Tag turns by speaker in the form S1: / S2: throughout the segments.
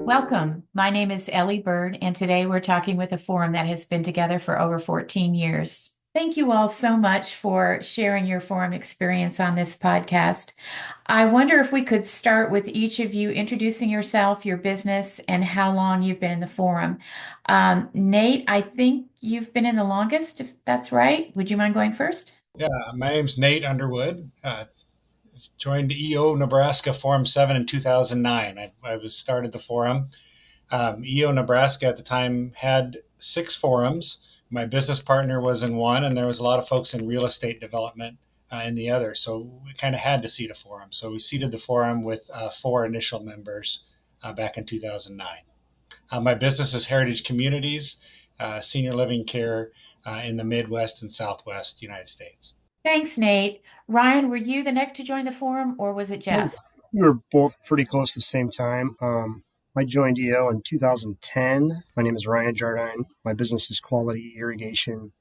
S1: Welcome. My name is Ellie Byrd, and today we're talking with a forum that has been together for over 14 years. Thank you all so much for sharing your forum experience on this podcast. I wonder if we could start with each of you introducing yourself, your business, and how long you've been in the forum. Nate, I think you've been in the longest, if that's right. Would you mind going first?
S2: Yeah, my name's Nate Underwood. Joined EO Nebraska Forum 7 in 2009. I was started the forum. EO Nebraska at the time had six forums. My business partner was in one, and there was a lot of folks in real estate development in the other. So we kind of had to seed a forum. So we seeded the forum with four initial members back in 2009. My business is Heritage Communities, senior living care in the Midwest and Southwest United States.
S1: Thanks, Nate. Ryan, were you the next to join the forum, or was it
S3: Yeah,
S1: Jeff?
S3: we were both pretty close at the same time. I joined EO in 2010. My name is Ryan Jardine. My business is Quality Irrigation,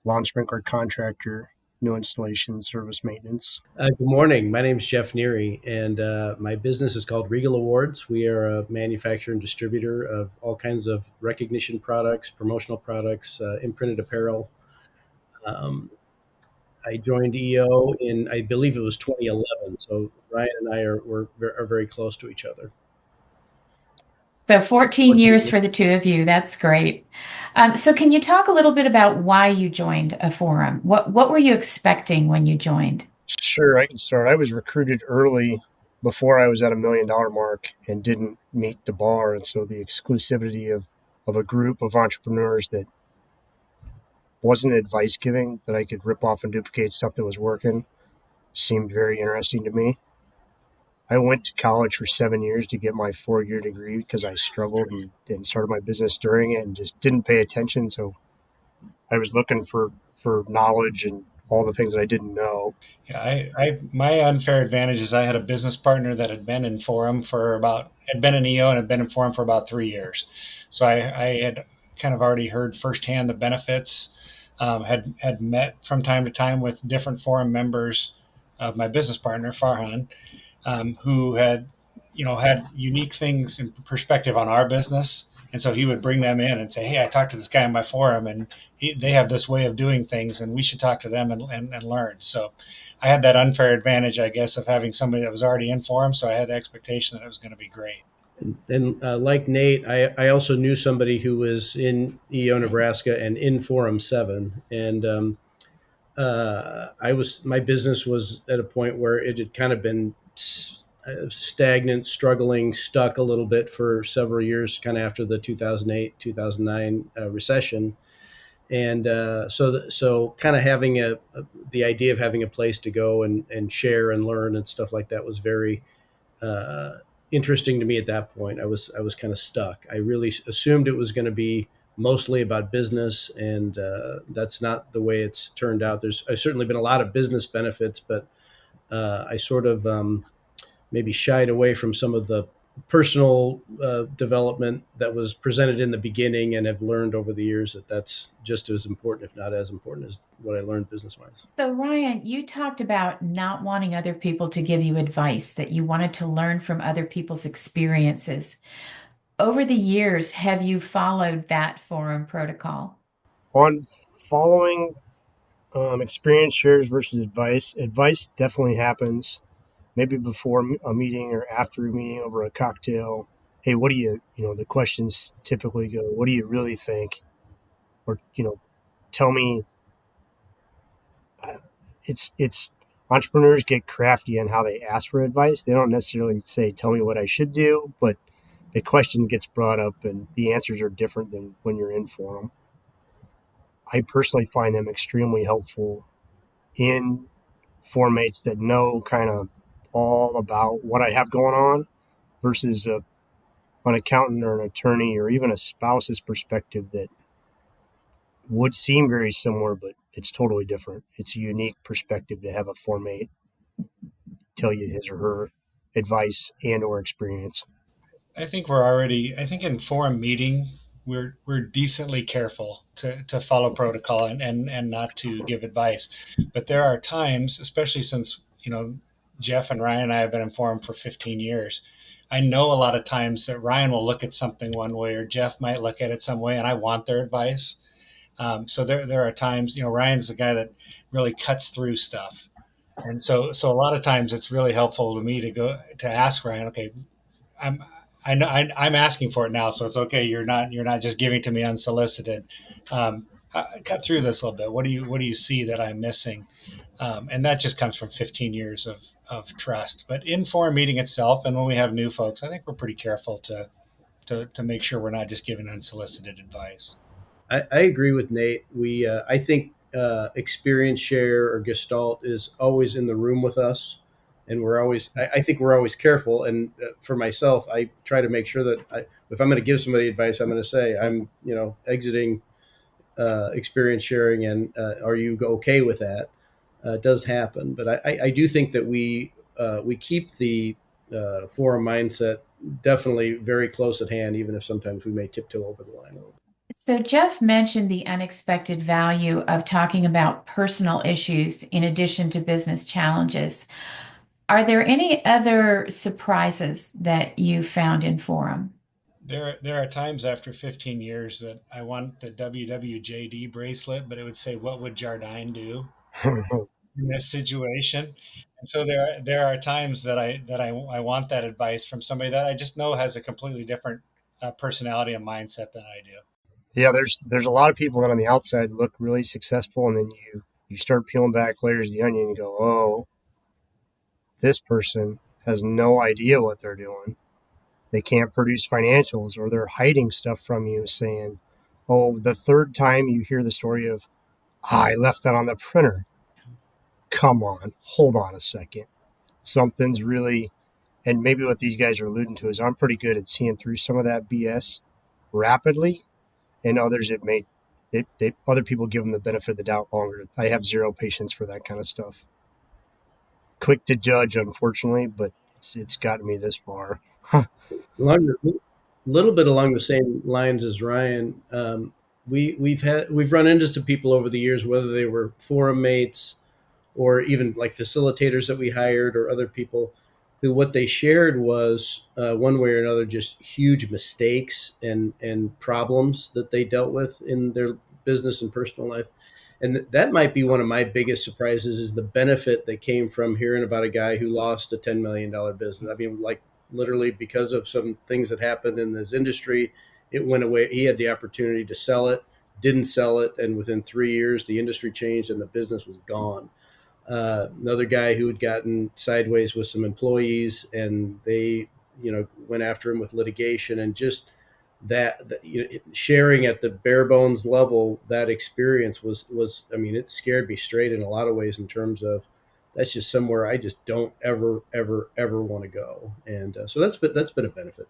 S3: lawn sprinkler contractor, new installation, service maintenance.
S4: Good morning. My name is Jeff Neary, and my business is called Regal Awards. We are a manufacturer and distributor of all kinds of recognition products, promotional products, imprinted apparel. Um, I joined EO in, I believe it was 2011. So Ryan and I are very close to each other.
S1: So 14 years for the two of you. That's great. So can you talk a little bit about why you joined a forum? What were you expecting when you joined?
S3: Sure, I can start. I was recruited early before I was at $1 million mark and didn't meet the bar. And so the exclusivity of a group of entrepreneurs that wasn't advice giving, that I could rip off and duplicate stuff that was working, seemed very interesting to me. I went to college for 7 years to get my 4 year degree because I struggled and started my business during it and just didn't pay attention. So I was looking for knowledge and all the things that I didn't know.
S2: Yeah, my unfair advantage is I had a business partner that had been in Forum for about had been in EO and had been in Forum for about 3 years. So I had kind of already heard firsthand the benefits. Had met from time to time with different Forum members of my business partner Farhan, who had unique things in perspective on our business. And so he would bring them in and say, "Hey, I talked to this guy on my forum, and they have this way of doing things, and we should talk to them and learn." So I had that unfair advantage, I guess, of having somebody that was already in forum. So I had the expectation that it was going to be great.
S4: And like Nate, I also knew somebody who was in EO Nebraska and in Forum 7. And my business was at a point where it had kind of been stagnant, struggling, stuck a little bit for several years, kind of after the 2008, 2009 recession. And so kind of having the idea of having a place to go and share and learn and stuff like that was very interesting to me at that point. I was kind of stuck. I really assumed it was going to be mostly about business, and that's not the way it's turned out. I've certainly been a lot of business benefits, but I sort of maybe shied away from some of the personal development that was presented in the beginning, and have learned over the years that that's just as important, if not as important, as what I learned business wise.
S1: So Ryan, you talked about not wanting other people to give you advice, that you wanted to learn from other people's experiences. Over the years, have you followed that forum protocol?
S3: On following experience shares versus advice, advice definitely happens maybe before a meeting or after a meeting over a cocktail. Hey, what do the questions typically go, what do you really think? Or, tell me. It's entrepreneurs get crafty on how they ask for advice. They don't necessarily say, tell me what I should do, but the question gets brought up and the answers are different than when you're in for them. I personally find them extremely helpful in formates that know kind of all about what I have going on versus an accountant or an attorney or even a spouse's perspective that would seem very similar, but it's totally different. It's a unique perspective to have a formate tell you his or her advice and or experience.
S2: I think in forum meeting, we're decently careful to follow protocol and not to give advice. But there are times, especially since, Jeff and Ryan and I have been in forum for 15 years, I know a lot of times that Ryan will look at something one way or Jeff might look at it some way, and I want their advice. So there are times, Ryan's the guy that really cuts through stuff. And so a lot of times it's really helpful to me to go to ask Ryan, okay, I'm I know I'm asking for it now, so it's okay. You're not just giving it to me unsolicited. Cut through this a little bit. What do you see that I'm missing? And that just comes from 15 years of trust. But in forum meeting itself, and when we have new folks, I think we're pretty careful to make sure we're not just giving unsolicited advice.
S4: I agree with Nate. I think experience share or gestalt is always in the room with us, and I think we're always careful. And for myself, I try to make sure that if I'm going to give somebody advice, I'm going to say I'm exiting experience sharing, and are you okay with that? It does happen, but I do think that we keep the forum mindset definitely very close at hand, even if sometimes we may tiptoe over the line a little.
S1: So, Jeff mentioned the unexpected value of talking about personal issues in addition to business challenges. Are there any other surprises that you found in Forum?
S2: There are times after 15 years that I want the WWJD bracelet, but it would say, "What would Jardine do in this situation?" And so there are times that I want that advice from somebody that I just know has a completely different personality and mindset than I do.
S3: Yeah, there's a lot of people that on the outside look really successful, and then you start peeling back layers of the onion and go, oh, this person has no idea what they're doing. They can't produce financials, or they're hiding stuff from you, saying, oh, the third time you hear the story of, I left that on the printer. Come on, hold on a second. Something's really, and maybe what these guys are alluding to is I'm pretty good at seeing through some of that BS rapidly, and others other people give them the benefit of the doubt longer. I have zero patience for that kind of stuff. Quick to judge, unfortunately, but it's gotten me this far.
S4: Along little bit along the same lines as Ryan, we've run into some people over the years, whether they were forum mates or even like facilitators that we hired or other people who what they shared was one way or another just huge mistakes and problems that they dealt with in their business and personal life. And that might be one of my biggest surprises is the benefit that came from hearing about a guy who lost a $10 million business. I mean, like literally because of some things that happened in this industry, it went away. He had the opportunity to sell it, didn't sell it, and within 3 years, the industry changed and the business was gone. Another guy who had gotten sideways with some employees, and they, went after him with litigation, and just sharing at the bare bones level, that experience was. I mean, it scared me straight in a lot of ways in terms of that's just somewhere I just don't ever want to go, and so that's been a benefit.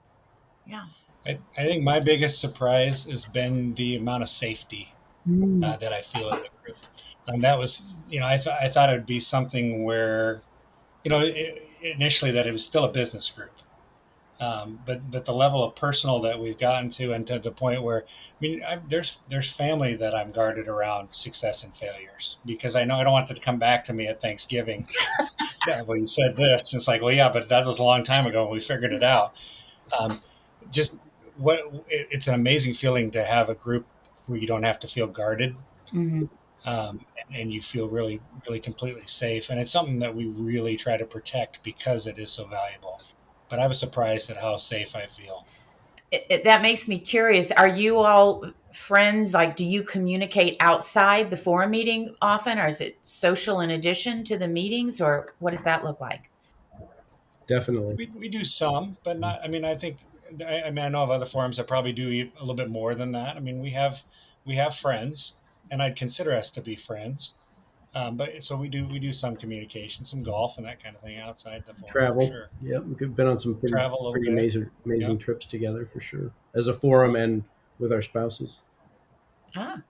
S1: Yeah.
S2: I think my biggest surprise has been the amount of safety that I feel in the group. And that was, I thought it would be something where, initially that it was still a business group. But the level of personal that we've gotten to, and to the point where, I mean, there's family that I'm guarded around success and failures, because I know I don't want it to come back to me at Thanksgiving. Yeah, well, you said this. It's like, well, yeah, but that was a long time ago, and we figured it out. Um, just it's an amazing feeling to have a group where you don't have to feel guarded,
S1: Mm-hmm.
S2: and you feel really, really completely safe. And it's something that we really try to protect because it is so valuable. But I was surprised at how safe I feel.
S1: That makes me curious. Are you all friends? Like, do you communicate outside the forum meeting often, or is it social in addition to the meetings, or what does that look like?
S4: Definitely.
S2: We do some, but not. I mean, I know of other forums that probably do a little bit more than that. I mean, we have friends, and I'd consider us to be friends. But so we do some communication, some golf, and that kind of thing outside the forum for
S4: Travel.
S2: sure.
S4: Yep, we've been on some pretty
S2: Travel a little
S4: pretty
S2: bit.
S4: amazing
S2: Yep.
S4: trips together for sure, as a forum and with our spouses.
S1: Ah,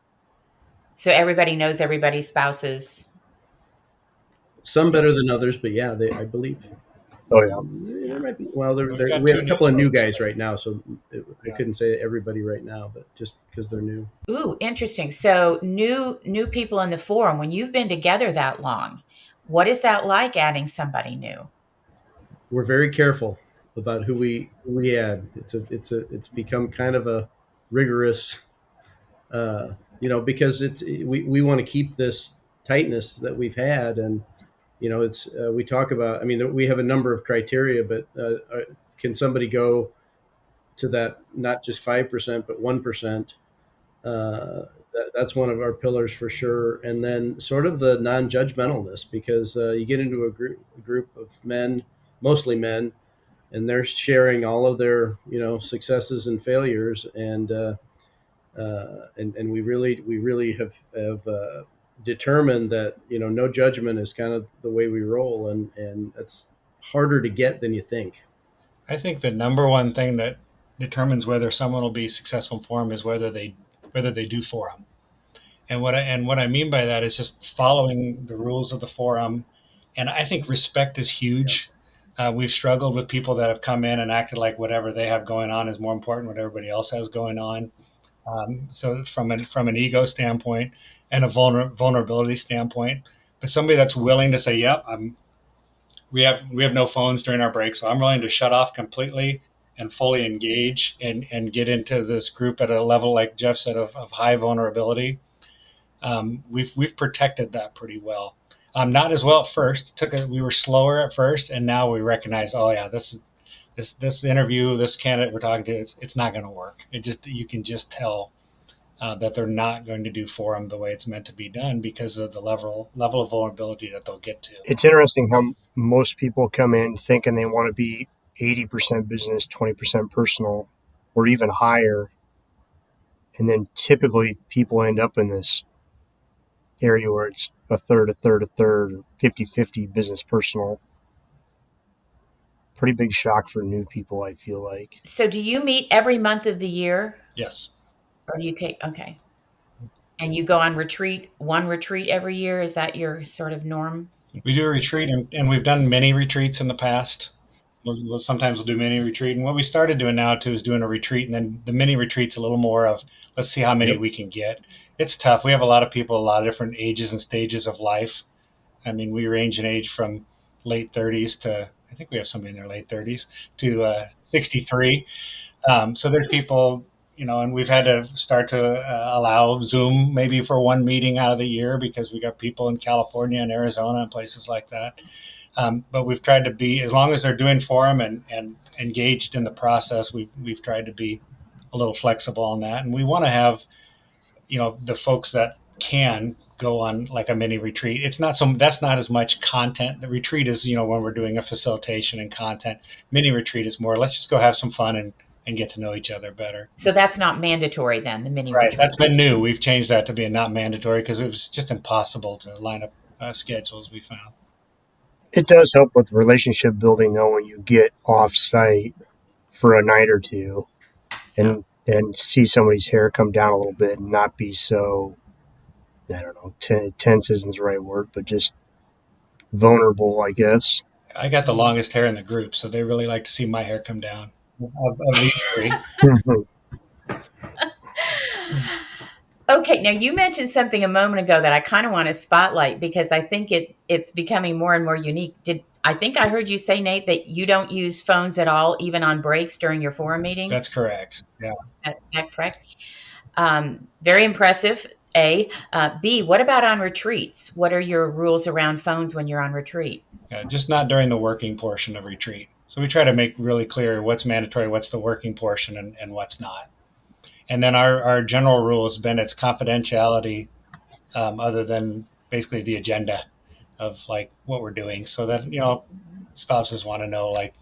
S1: so everybody knows everybody's spouses.
S4: Some better than others, but yeah, I believe.
S3: Oh yeah.
S4: There
S1: Yeah.
S4: might be. Well,
S2: We've got
S4: we have
S2: two
S4: a
S2: new
S4: couple of new
S2: folks,
S4: guys
S2: but
S4: right now, so I
S2: yeah.
S4: couldn't say everybody right now, but just because they're new.
S1: Ooh, interesting. So new people in the forum. When you've been together that long, what is that like adding somebody new?
S4: We're very careful. about who we add. It's become kind of a rigorous, because we want to keep this tightness that we've had, and it's we talk about. I mean, we have a number of criteria, but can somebody go to that not just 5% but 1%? That's one of our pillars for sure. And then sort of the non-judgmentalness, because you get into a group of men, mostly men, and they're sharing all of their successes and failures, and we really have determined that no judgment is kind of the way we roll, and that's harder to get than you think.
S2: I think the number one thing that determines whether someone will be successful in forum is whether they do forum. And what I mean by that is just following the rules of the forum. And I think respect is
S4: Yep.
S2: huge. We've struggled with people that have come in and acted like whatever they have going on is more important than what everybody else has going on. So from an ego standpoint and a vulnerability standpoint, but somebody that's willing to say, "Yep, we have no phones during our break, so I'm willing to shut off completely and fully engage and get into this group at a level like Jeff said of high vulnerability." We've protected that pretty well. Not as well at first. We were slower at first, and now we recognize, oh yeah, this interview, this candidate we're talking to, it's not going to work. You can just tell that they're not going to do forum the way it's meant to be done because of the level of vulnerability that they'll get to.
S3: It's interesting how most people come in thinking they want to be 80% business, 20% personal, or even higher. And then typically people end up in this area where it's a third, a third, a third, 50-50 business personal. Pretty big shock for new people, I feel like.
S1: So do you meet every month of the year,
S2: Yes,
S1: or do you take, okay. And you go on one retreat every year? Is that your sort of norm?
S2: we do a retreat, and we've done many retreats in the past. Sometimes we'll do mini retreat, and what we started doing now too is doing a retreat, and then the mini retreat's a little more of let's see how many
S4: Yep.
S2: we can get. It's tough. We have a lot of people, a lot of different ages and stages of life. I mean, we range in age from late 30s to I think we have somebody in their late 30s to 63. So there's people, and we've had to start to allow Zoom maybe for one meeting out of the year because we got people in California and Arizona and places like that. But we've tried to be, as long as they're doing forum and engaged in the process, we've tried to be a little flexible on that. And we want to have, the folks that can go on like a mini retreat. That's not as much content. The retreat is, when we're doing a facilitation and content. Mini retreat is more, let's just go have some fun and get to know each other better.
S1: So that's not mandatory then, the mini
S2: Right.
S1: retreat.
S2: That's been new. We've changed that to being not mandatory because it was just impossible to line up schedules we found.
S3: It does help with relationship building, though, when you get off site for a night or two and see somebody's hair come down a little bit and not be so, I don't know, tense isn't the right word, but just vulnerable, I guess.
S2: I got the longest hair in the group, so they really like to see my hair come down. Of these three.
S1: Okay, now you mentioned something a moment ago that I kind of want to spotlight because I think it's becoming more and more unique. I think I heard you say, Nate, that you don't use phones at all, even on breaks during your forum
S2: That's
S1: meetings?
S2: correct. Yeah.
S1: Is that correct? Very impressive. A. B. What about on retreats? What are your rules around phones when you're on retreat?
S2: Yeah, just not during the working portion of retreat. So we try to make really clear what's mandatory, what's the working portion, and what's not. And then our general rule has been it's confidentiality, other than basically the agenda of like what we're doing, so that spouses want to know like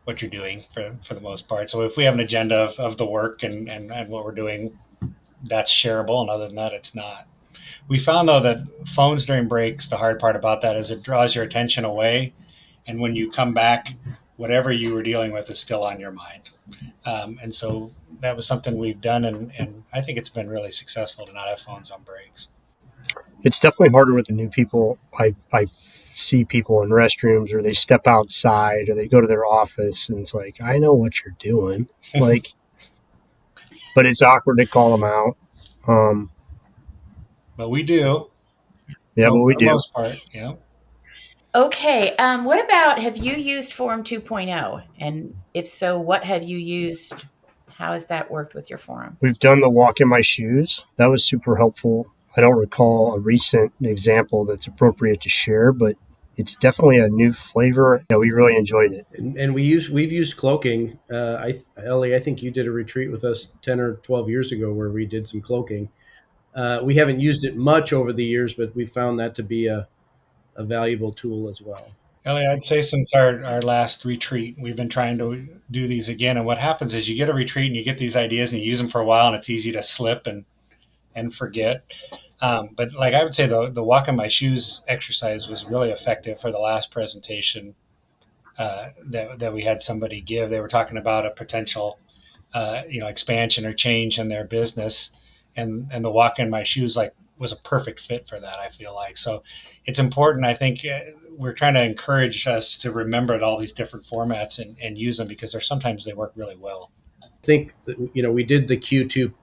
S2: what you're doing for the most part. So if we have an agenda of the work and what we're doing, that's shareable, and other than that, it's not. We found though that phones during breaks, the hard part about that is it draws your attention away, and when you come back, whatever you were dealing with is still on your mind. And so that was something we've done, and I think it's been really successful to not have phones on breaks.
S3: It's definitely harder with the new people. I see people in restrooms or they step outside or they go to their office and it's like, I know what you're doing. Like, but it's awkward to call them out.
S2: But we do,
S3: Yeah, but we
S2: for the
S3: do.
S2: most part. Yeah.
S1: Okay. What about, have you used Forum 2.0? And if so, what have you used? How has that worked with your forum?
S3: We've done the walk in my shoes. That was super helpful. I don't recall a recent example that's appropriate to share, but it's definitely a new flavor. We really enjoyed it.
S4: And we've used cloaking. Ellie, I think you did a retreat with us 10 or 12 years ago where we did some cloaking. We haven't used it much over the years, but we found that to be a valuable tool as well.
S2: Ellie, I'd say since our last retreat, we've been trying to do these again. And what happens is you get a retreat and you get these ideas and you use them for a while and it's easy to slip and forget. But like I would say, the walk in my shoes exercise was really effective for the last presentation that we had somebody give. They were talking about a potential expansion or change in their business, and the walk in my shoes like was a perfect fit for that. I feel like so it's important. I think we're trying to encourage us to remember all these different formats and use them because there's sometimes they work really well.
S4: I think that, we did the Q2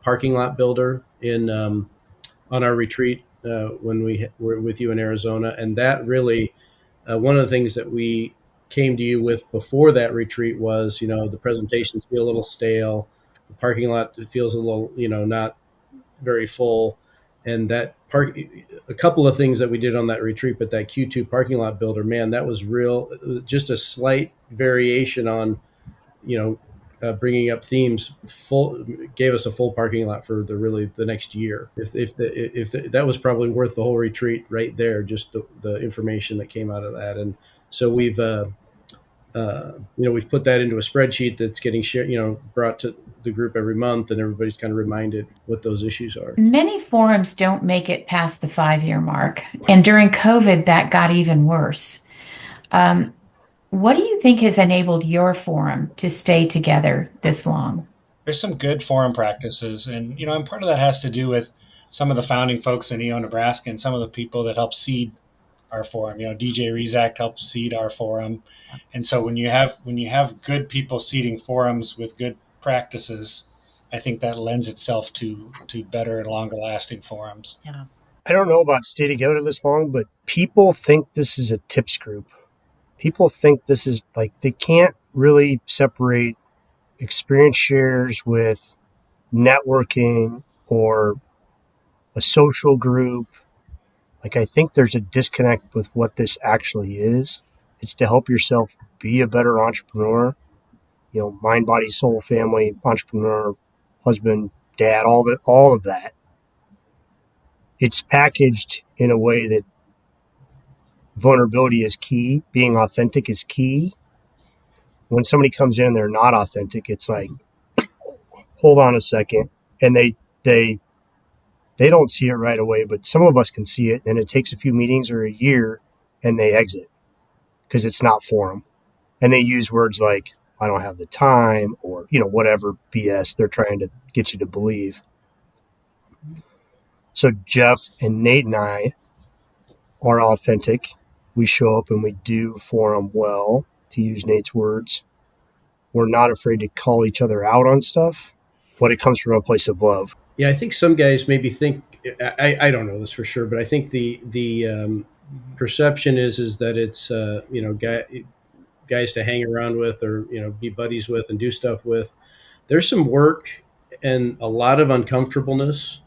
S4: parking lot builder in on our retreat when we were with you in Arizona, and that really one of the things that we came to you with before that retreat was, the presentations feel a little stale, the parking lot feels a little, not very full, and that a couple of things that we did on that retreat, but that Q2 parking lot builder, man, that was real. It was just a slight variation on, bringing up themes. Full gave us a full parking lot for the next year. That was probably worth the whole retreat right there, just the information that came out of that. And so we've put that into a spreadsheet that's getting shared, brought to the group every month, and everybody's kind of reminded what those issues are.
S1: Many forums don't make it past the 5-year mark. And during COVID, that got even worse. What do you think has enabled your forum to stay together this long?
S2: There's some good forum practices, and part of that has to do with some of the founding folks in Nebraska and some of the people that helped seed our forum. DJ Rezak helped seed our forum, and so when you have good people seeding forums with good practices, I think that lends itself to better and longer lasting forums.
S1: Yeah.
S3: I don't know about stay together this long, but people think this is a tips group. People think this is like they can't really separate experience shares with networking or a social group. Like, I think there's a disconnect with what this actually is. It's to help yourself be a better entrepreneur, mind, body, soul, family, entrepreneur, husband, dad, all of that. It's packaged in a way that vulnerability is key. Being authentic is key. When somebody comes in and they're not authentic, it's like, hold on a second. And they don't see it right away, but some of us can see it. And it takes a few meetings or a year and they exit because it's not for them. And they use words like, I don't have the time, or, whatever BS they're trying to get you to believe. So Jeff and Nate and I are authentic. We show up and we do forum well, to use Nate's words. We're not afraid to call each other out on stuff, but it comes from a place of love.
S4: Yeah, I think some guys maybe think, I don't know this for sure, but I think the perception is that it's guys to hang around with, or be buddies with and do stuff with. There's some work and a lot of uncomfortableness.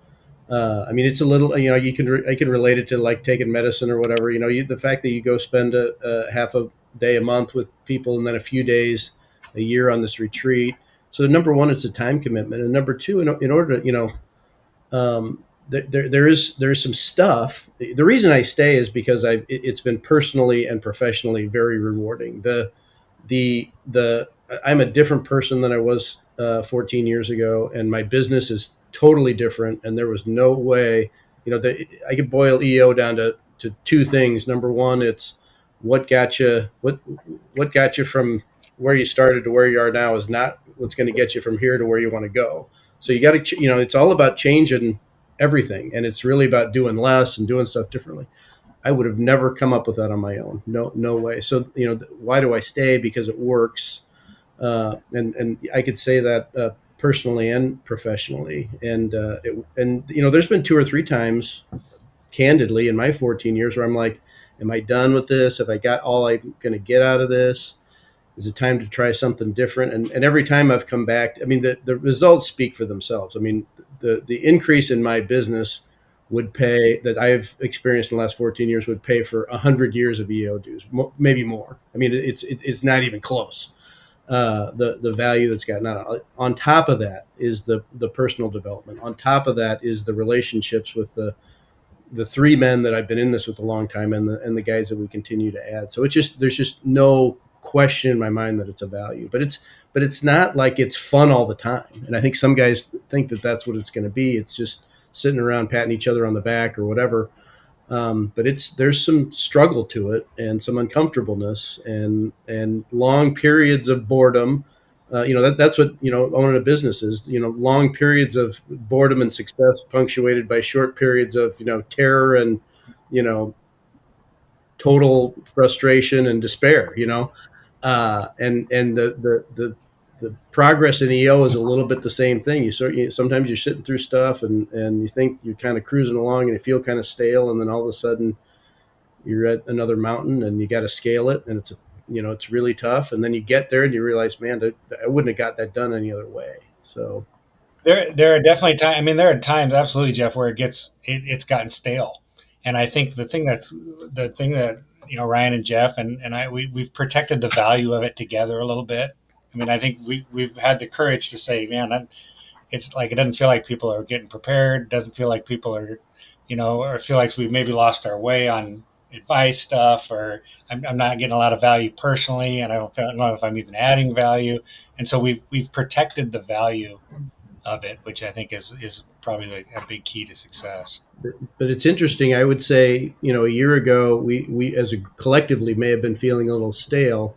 S4: I mean, it's a little, I can relate it to like taking medicine or whatever. The fact that you go spend a half a day a month with people, and then a few days a year on this retreat. So number one, it's a time commitment, and number two, in order to there is some stuff. The reason I stay is because it's been personally and professionally very rewarding. I'm a different person than I was 14 years ago, and my business is totally different. And there was no way, I could boil EO down to two things. Number one, it's what got you from where you started to where you are now is not what's going to get you from here to where you want to go. So you got to, it's all about changing everything, and it's really about doing less and doing stuff differently. I would have never come up with that on my own. No way. So, why do I stay? Because it works. And I could say that personally and professionally. And there's been 2 or 3 times, candidly, in my 14 years where I'm like, Am I done with this? Have I got all I'm going to get out of this? Is it time to try something different? And every time I've come back, I mean, the results speak for themselves. I mean, the increase in my business would pay, that I've experienced in the last 14 years, would pay for 100 years of EO dues, maybe more. I mean, it's not even close. The value that's gotten out. On top of that is the personal development. On top of that is the relationships with the three men that I've been in this with a long time, and the guys that we continue to add. So there's just no question in my mind that it's a value, but it's not like it's fun all the time. And I think some guys think that that's what it's going to be. It's just sitting around patting each other on the back or whatever. But there's some struggle to it and some uncomfortableness and long periods of boredom. That's what, owning a business is, long periods of boredom and success punctuated by short periods of, terror and, total frustration and despair, and the progress in EO is a little bit the same thing. Sometimes you're sitting through stuff and you think you're kind of cruising along and you feel kind of stale. And then all of a sudden you're at another mountain and you got to scale it. And it's really tough. And then you get there and you realize, man, I wouldn't have got that done any other way. So
S2: There are definitely times. I mean, there are times, absolutely, Jeff, where it's gotten stale, and I think the thing that Ryan and Jeff and I we've protected the value of it together a little bit. I mean, I think we've had the courage to say, man, it's like it doesn't feel like people are getting prepared. It doesn't feel like people are, or feel like we've maybe lost our way on advice stuff, or I'm not getting a lot of value personally, and I don't know if I'm even adding value. And so we've protected the value of it, which I think is probably a big key to success.
S4: But it's interesting. I would say, a year ago, we as a collectively may have been feeling a little stale.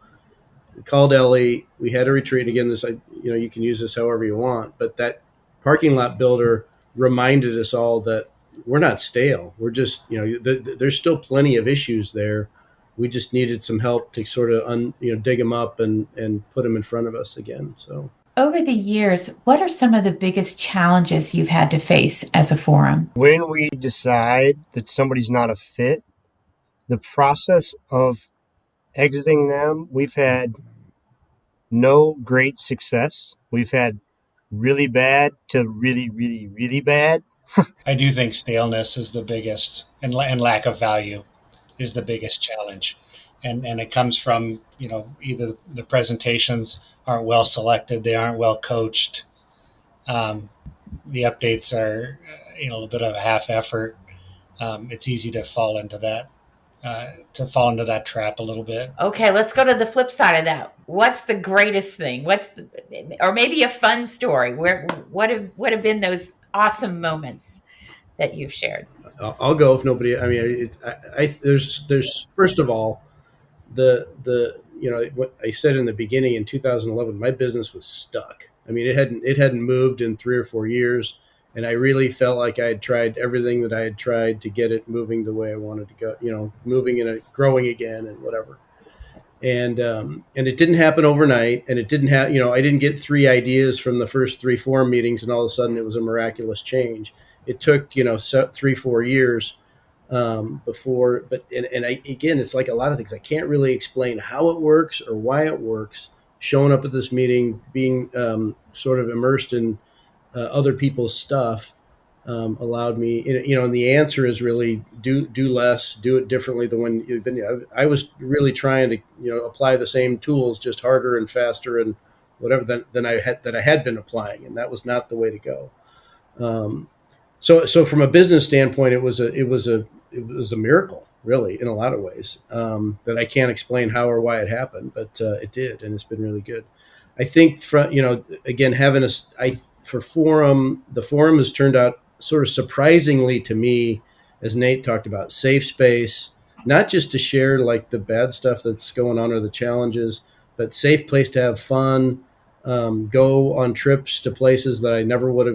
S4: We called Ellie. We had a retreat. Again, you can use this however you want. But that parking lot builder reminded us all that we're not stale. We're just, there's still plenty of issues there. We just needed some help to sort of dig them up and put them in front of us again. So
S1: Over the years, what are some of the biggest challenges you've had to face as a forum?
S3: When we decide that somebody's not a fit, the process of exiting them, we've had no great success. We've had really bad to really, really, really bad.
S2: I do think staleness is the biggest, and lack of value is the biggest challenge, and it comes from either the presentations aren't well selected, they aren't well coached, the updates are a little bit of a half effort. It's easy to fall into that trap a little bit.
S1: Okay, let's go to the flip side of that. What's the greatest thing? Or maybe a fun story? What have been those awesome moments that you've shared?
S4: I'll go if nobody. I mean, there's first of all, what I said in the beginning in 2011, my business was stuck. I mean, it hadn't moved in 3 or 4 years, and I really felt like I had tried everything that I had tried to get it moving the way I wanted to go. Moving and growing again and whatever. And it didn't happen overnight, and it didn't have. I didn't get 3 ideas from the first 3 forum meetings, and all of a sudden it was a miraculous change. It took 3-4 years before, but again, it's like a lot of things. I can't really explain how it works or why it works. Showing up at this meeting, being sort of immersed in other people's stuff allowed me, and the answer is really do less, do it differently than when you've been. I was really trying to apply the same tools, just harder and faster and whatever than I had been applying, and that was not the way to go. So from a business standpoint, it was a miracle, really, in a lot of ways, that I can't explain how or why it happened, but it did, and it's been really good. I think again, for forum, the forum has turned out sort of surprisingly to me, as Nate talked about, safe space, not just to share like the bad stuff that's going on or the challenges, but safe place to have fun. Go on trips to places that I never would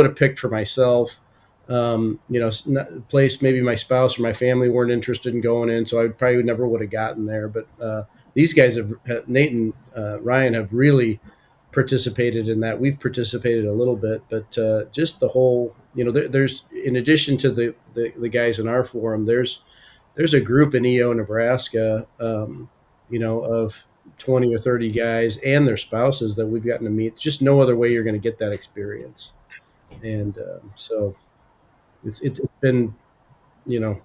S4: have picked for myself. Place maybe my spouse or my family weren't interested in going in, so I probably never would have gotten there. But these guys Nate and Ryan have really participated in that. We've participated a little bit, but just the whole, there's in addition to the guys in our forum, there's there's a group in EO, Nebraska, of 20 or 30 guys and their spouses that we've gotten to meet. Just no other way you're going to get that experience. And so it's been,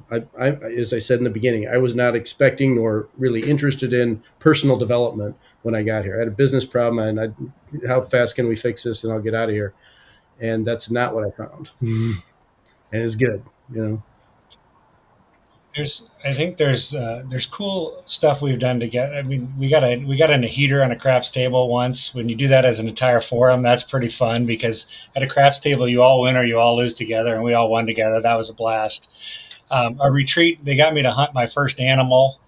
S4: I, as I said in the beginning, I was not expecting nor really interested in personal development when I got here. I had a business problem, and how fast can we fix this, and I'll get out of here. And that's not what I found, and it's good,
S2: I think there's cool stuff we've done together. I mean, we got in a heater on a craps table once. When you do that as an entire forum, that's pretty fun because at a craps table you all win or you all lose together, and we all won together. That was a blast. A retreat, they got me to hunt my first animal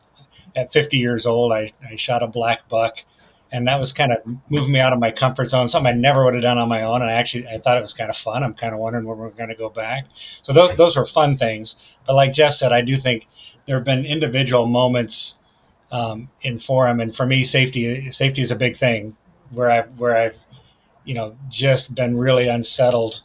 S2: at 50 years old. I shot a black buck, and that was kind of moving me out of my comfort zone. Something I never would have done on my own. And I thought it was kind of fun. I'm kind of wondering when we're going to go back. So those were fun things. But like Jeff said, I do think there have been individual moments in forum, and for me, safety is a big thing where I've just been really unsettled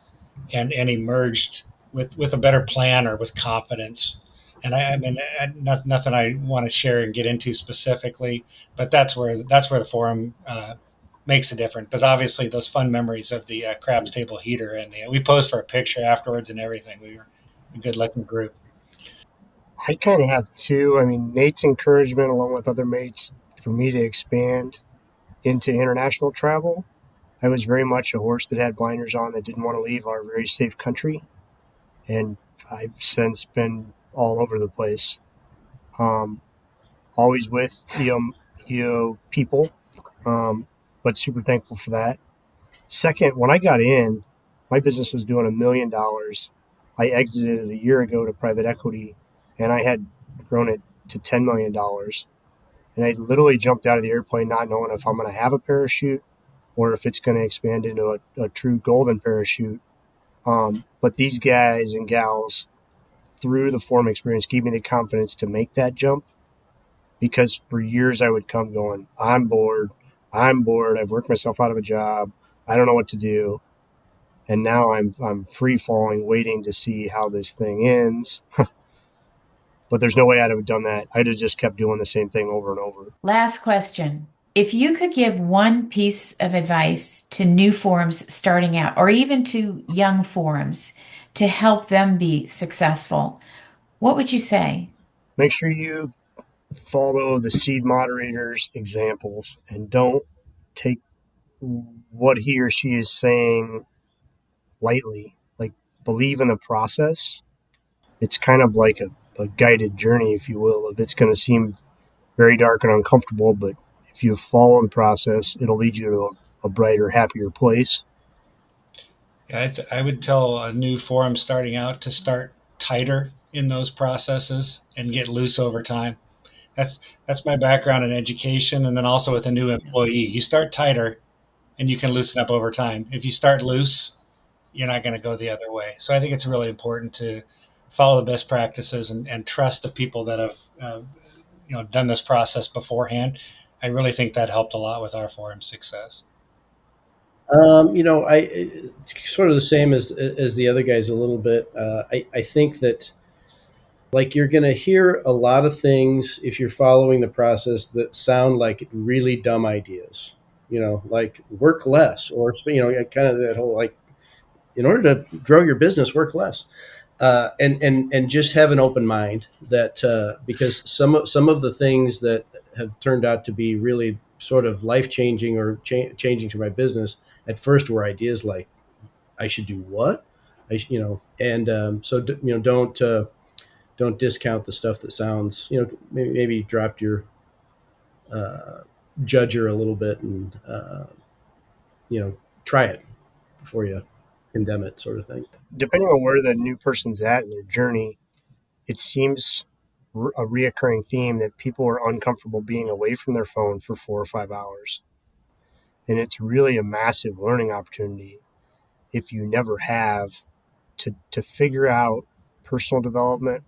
S2: and emerged with a better plan or with confidence. And I mean, nothing I want to share and get into specifically, but that's where the forum makes a difference. But obviously, those fun memories of the craps table heater, and we posed for a picture afterwards and everything. We were a good looking group.
S3: I kind of have two. I mean, Nate's encouragement, along with other mates, for me to expand into international travel. I was very much a horse that had blinders on that didn't want to leave our very safe country. And I've since been all over the place. Um, Always with people, but super thankful for that. Second, when I got in, my business was doing $1 million. I exited a year ago to private equity, and I had grown it to $10 million. And I literally jumped out of the airplane not knowing if I'm going to have a parachute or if it's going to expand into a true golden parachute. But these guys and gals through the forum experience gave me the confidence to make that jump, because for years I would come going, I'm bored. I'm bored. I've worked myself out of a job. I don't know what to do. And now I'm free falling, waiting to see how this thing ends. But there's no way I'd have done that. I'd have just kept doing the same thing over and over.
S1: Last question. If you could give one piece of advice to new forums starting out, or even to young forums to help them be successful, what would you say?
S3: Make sure you follow the seed moderator's examples and don't take what he or she is saying lightly. Like, believe in the process. It's kind of like a guided journey, if you will. If it's going to seem very dark and uncomfortable, but if you follow the process, it'll lead you to a brighter, happier place.
S2: Yeah, I would tell a new forum starting out to start tighter in those processes and get loose over time. That's that's my background in education, and then also with a new employee. You start tighter, and you can loosen up over time. If you start loose, you're not going to go the other way. So I think it's really important to follow the best practices and trust the people that have done this process beforehand. I really think that helped a lot with our forum success.
S4: it's sort of the same as the other guys a little bit. I think that, like, you're going to hear a lot of things if you're following the process that sound like really dumb ideas. Like work less, or kind of that whole, like, in order to grow your business, work less. And just have an open mind that, because some of the things that have turned out to be really sort of life changing or changing to my business at first were ideas like, I should do what, and so don't discount the stuff that sounds, maybe dropped your uh, judger a little bit, and try it before you condemn it, sort of thing.
S3: Depending on where the new person's at in their journey, it seems a reoccurring theme that people are uncomfortable being away from their phone for 4 or 5 hours. And it's really a massive learning opportunity if you never have to figure out personal development,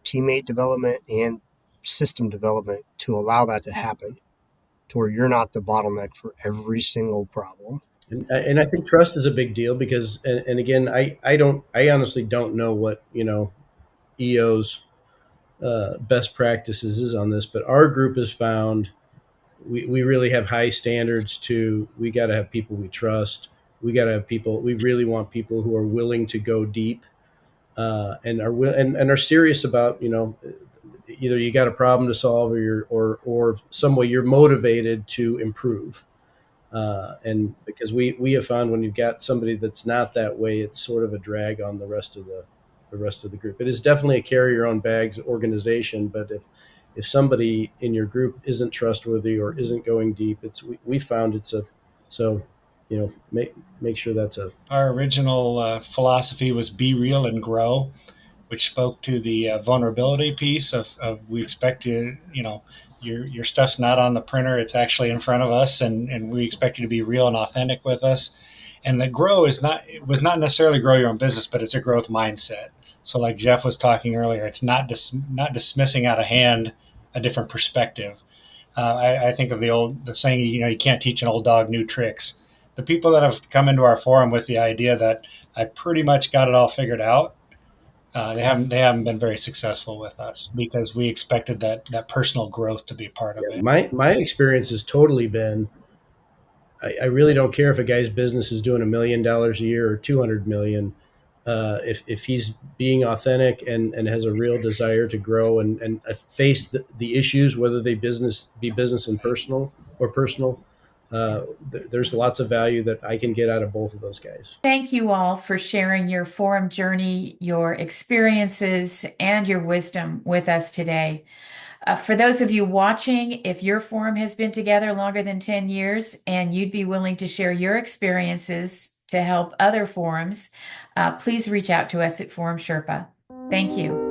S3: teammate development, and system development to allow that to happen, to where you're not the bottleneck for every single problem.
S4: And I think trust is a big deal because, and again, I honestly don't know what EO's best practices is on this, but our group has found we really have high standards to, we got to have people we trust. We got to have people, we really want people who are willing to go deep, and are serious about, either you got a problem to solve, or some way you're motivated to improve. And because we have found when you've got somebody that's not that way, it's sort of a drag on the rest of the group. It is definitely a carry your own bags organization, but if somebody in your group isn't trustworthy or isn't going deep, we found it's a, so, make sure that's a,
S2: Our original philosophy was be real and grow, which spoke to the vulnerability piece of we expect you, your stuff's not on the printer, it's actually in front of us, and we expect you to be real and authentic with us. And the grow is not, it was not necessarily grow your own business, but it's a growth mindset. So like Jeff was talking earlier, it's not dismissing out of hand a different perspective. I think of the saying, you can't teach an old dog new tricks. The people that have come into our forum with the idea that I pretty much got it all figured out, they haven't been very successful with us because we expected that personal growth to be part of
S4: yeah,
S2: it.
S4: my experience has totally been, I really don't care if a guy's business is doing $1 million a year or 200 million. If he's being authentic and has a real desire to grow and face the issues, whether they be business and personal or personal, there's lots of value that I can get out of both of those guys.
S1: Thank you all for sharing your forum journey, your experiences, and your wisdom with us today. For those of you watching, if your forum has been together longer than 10 years and you'd be willing to share your experiences to help other forums, please reach out to us at Forum Sherpa. Thank you.